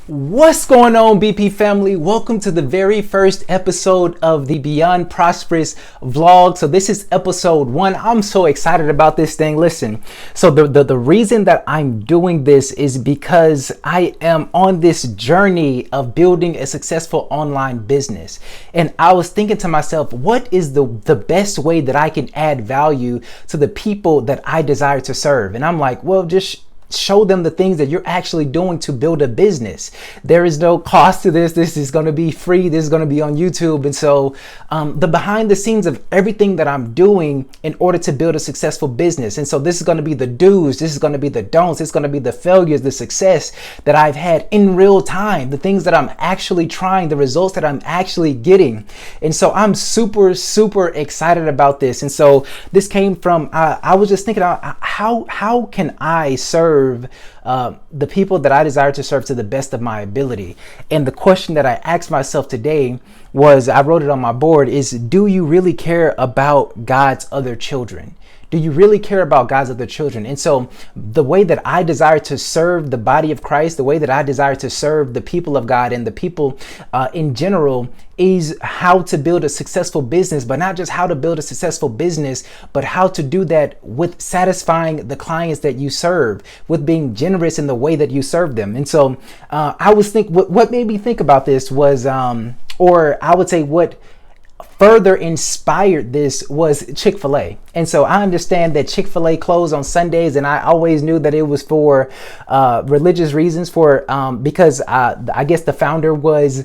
What's going on, BP family? Welcome to the very first episode of the Beyond Prosperous vlog. So this is episode 1. I'm so excited about this thing. Listen, so the reason that I'm doing this is because I am on this journey of building a successful online business. And I was thinking to myself, what is the best way that I can add value to the people that I desire to serve? And I'm like, well, just show them the things that you're actually doing to build a business. There is no cost to this. This is going to be free. This is going to be on YouTube. And so the behind the scenes of everything that I'm doing in order to build a successful business. And so this is going to be the do's. This is going to be the don'ts. It's going to be the failures, the success that I've had in real time, the things that I'm actually trying, the results that I'm actually getting. And so I'm super excited about this. And so this came from, I was just thinking, how can I serve the people that I desire to serve to the best of my ability? And the question that I asked myself today was, I wrote it on my board, is, do you really care about God's other children? Do you really care about God's other children? And so the way that I desire to serve the body of Christ, the way that I desire to serve the people of God and the people in general, is how to build a successful business, but not just how to build a successful business, but how to do that with satisfying the clients that you serve, with being generous in the way that you serve them. And so I was what made me think about this was, or I would say what further inspired this was Chick-fil-A. And so I understand that Chick-fil-A closed on Sundays, and I always knew that it was for religious reasons, because I guess the founder was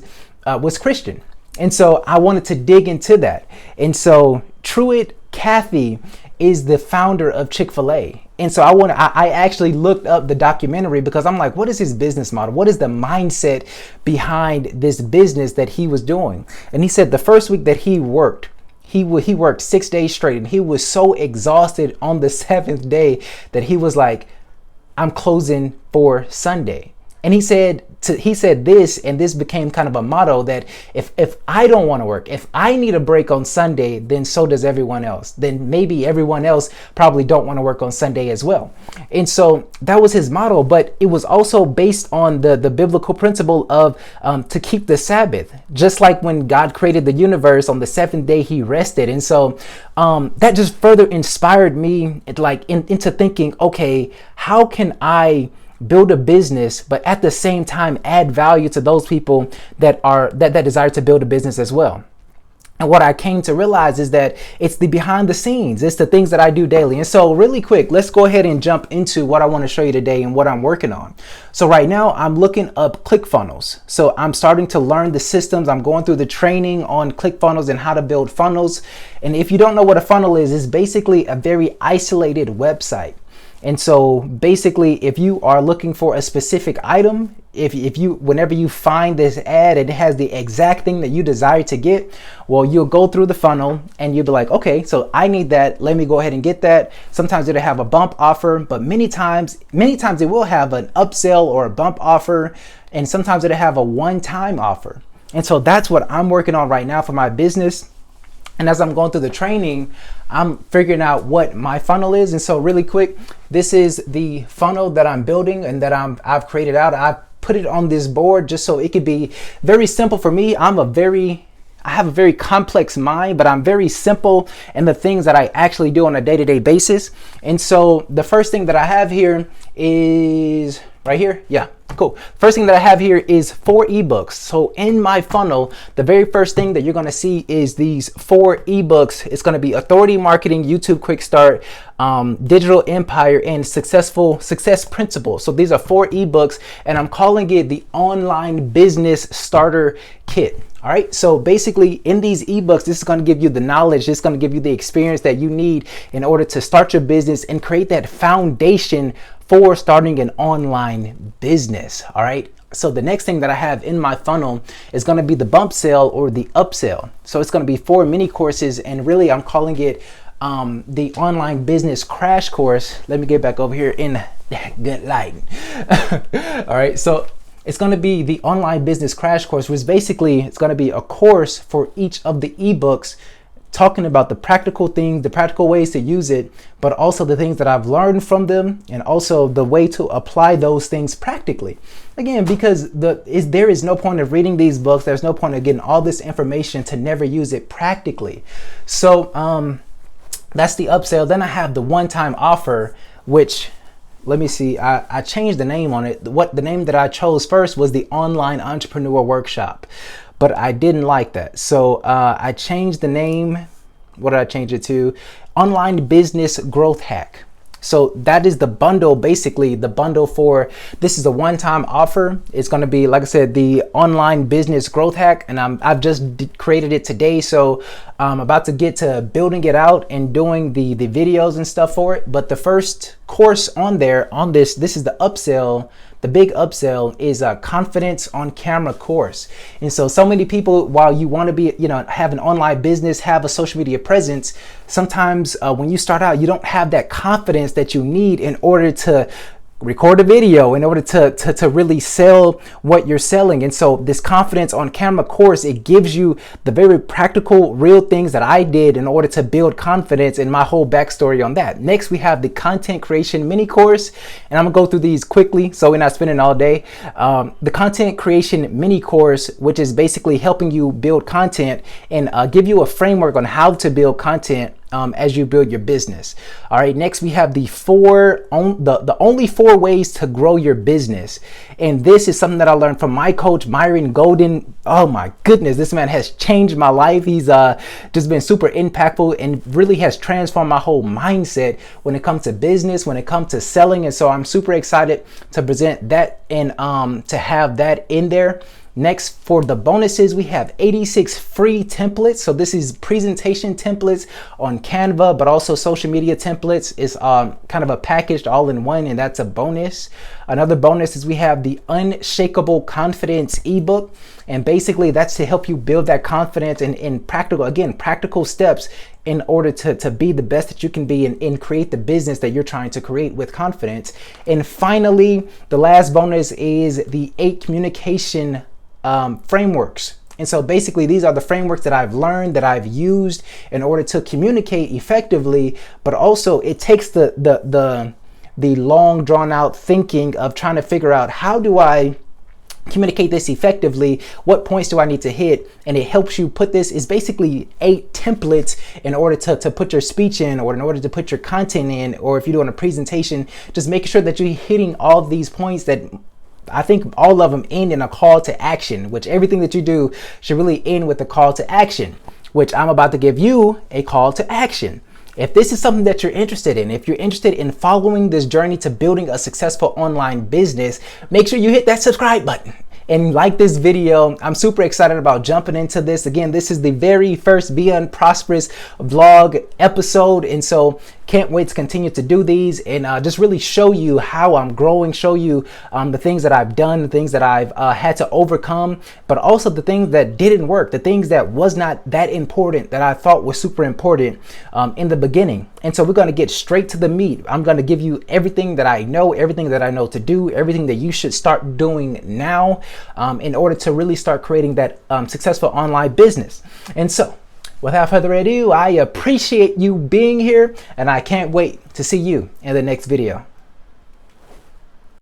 Christian. And so I wanted to dig into that. And so Truett Cathy is the founder of Chick-fil-A. And so I actually looked up the documentary because I'm like, what is his business model? What is the mindset behind this business that he was doing? And he said the first week that he worked 6 days straight, and he was so exhausted on the 7th day that he was like, I'm closing for Sunday. And he said this, and this became kind of a motto, that if I don't want to work, if I need a break on Sunday, then so does everyone else. Then maybe everyone else probably don't want to work on Sunday as well. And so that was his motto, but it was also based on the biblical principle of to keep the Sabbath, just like when God created the universe on the 7th day, he rested. And so that just further inspired me into thinking, okay, how can I build a business, but at the same time add value to those people that desire to build a business as well? And what I came to realize is that it's the behind the scenes. It's the things that I do daily. And so really quick, let's go ahead and jump into what I want to show you today and what I'm working on. So right now I'm looking up ClickFunnels. So I'm starting to learn the systems. I'm going through the training on ClickFunnels and how to build funnels. And if you don't know what a funnel is, it's basically a very isolated website. And so basically, if you are looking for a specific item, whenever you find this ad and it has the exact thing that you desire to get, well, you'll go through the funnel and you'll be like, okay, so I need that. Let me go ahead and get that. Sometimes it'll have a bump offer, but many times it will have an upsell or a bump offer. And sometimes it'll have a one-time offer. And so that's what I'm working on right now for my business. And as I'm going through the training, I'm figuring out what my funnel is. And so really quick, this is the funnel that I'm building and that I've created out. I've put it on this board just so it could be very simple for me. I have a very complex mind, but I'm very simple in the things that I actually do on a day-to-day basis. And so the first thing that I have here is right here. Yeah, cool. First thing that I have here is 4 ebooks. So in my funnel, the very first thing that you're going to see is these 4 ebooks. It's going to be Authority Marketing, YouTube Quick Start, Digital Empire, and Success Principles. So these are 4 ebooks, and I'm calling it the Online Business Starter Kit. All right. So basically in these ebooks, this is going to give you the knowledge. This is going to give you the experience that you need in order to start your business and create that foundation for starting an online business. All right. So the next thing that I have in my funnel is going to be the bump sale or the upsell. So it's going to be 4 mini courses, and really I'm calling it the Online Business Crash Course. Let me get back over here in good light. All right. So it's going to be the Online Business Crash Course, which basically it's going to be a course for each of the ebooks talking about the practical things, the practical ways to use it, but also the things that I've learned from them, and also the way to apply those things practically. Again, because there is no point of reading these books. There's no point of getting all this information to never use it practically. So that's the upsell. Then I have the one-time offer, which, let me see, I changed the name on it. The name that I chose first was the Online Entrepreneur Workshop, but I didn't like that. So I changed the name. What did I change it to? Online Business Growth Hack. So that is the bundle, basically the bundle for, this is a one-time offer. It's going to be, like I said, the Online Business Growth Hack, and I've just created it today. So I'm about to get to building it out and doing the videos and stuff for it. But the first course on there, on this is the upsell. The big upsell is a confidence on camera course. And so many people, while you want to be, have an online business, have a social media presence, sometimes when you start out, you don't have that confidence that you need in order to record a video, in order to really sell what you're selling. And so this confidence on camera course, it gives you the very practical, real things that I did in order to build confidence, and my whole backstory on that. Next, we have the content creation mini course, and I'm gonna go through these quickly so we're not spending all day. The content creation mini course, which is basically helping you build content and give you a framework on how to build content as you build your business. All right, next we have the only 4 ways to grow your business. And this is something that I learned from my coach, Myron Golden. Oh my goodness, this man has changed my life. He's just been super impactful and really has transformed my whole mindset when it comes to business, when it comes to selling. And so I'm super excited to present that and to have that in there. Next, for the bonuses, we have 86 free templates. So this is presentation templates on Canva, but also social media templates. Is kind of a packaged all in one, and that's a bonus. Another bonus is we have the Unshakable Confidence ebook. And basically that's to help you build that confidence in practical steps in order to be the best that you can be and create the business that you're trying to create with confidence. And finally, the last bonus is the 8 communication frameworks. And so basically these are the frameworks that I've learned, that I've used in order to communicate effectively, but also it takes the long drawn out thinking of trying to figure out, how do I communicate this effectively? What points do I need to hit? And it helps you put this, is basically 8 templates in order to put your speech in, or in order to put your content in, or if you're doing a presentation, just making sure that you're hitting all of these points that I think all of them end in a call to action, which everything that you do should really end with a call to action, which I'm about to give you a call to action. If this is something that you're interested in, if you're interested in following this journey to building a successful online business, make sure you hit that subscribe button and like this video. I'm super excited about jumping into this. Again, this is the very first Beyond Prosperous vlog episode, and so can't wait to continue to do these and just really show you how I'm growing, show you the things that I've done, the things that I've had to overcome, but also the things that didn't work, the things that was not that important that I thought was super important in the beginning. And so we're going to get straight to the meat. I'm going to give you everything that I know to do, everything that you should start doing now in order to really start creating that successful online business. And so without further ado, I appreciate you being here, and I can't wait to see you in the next video.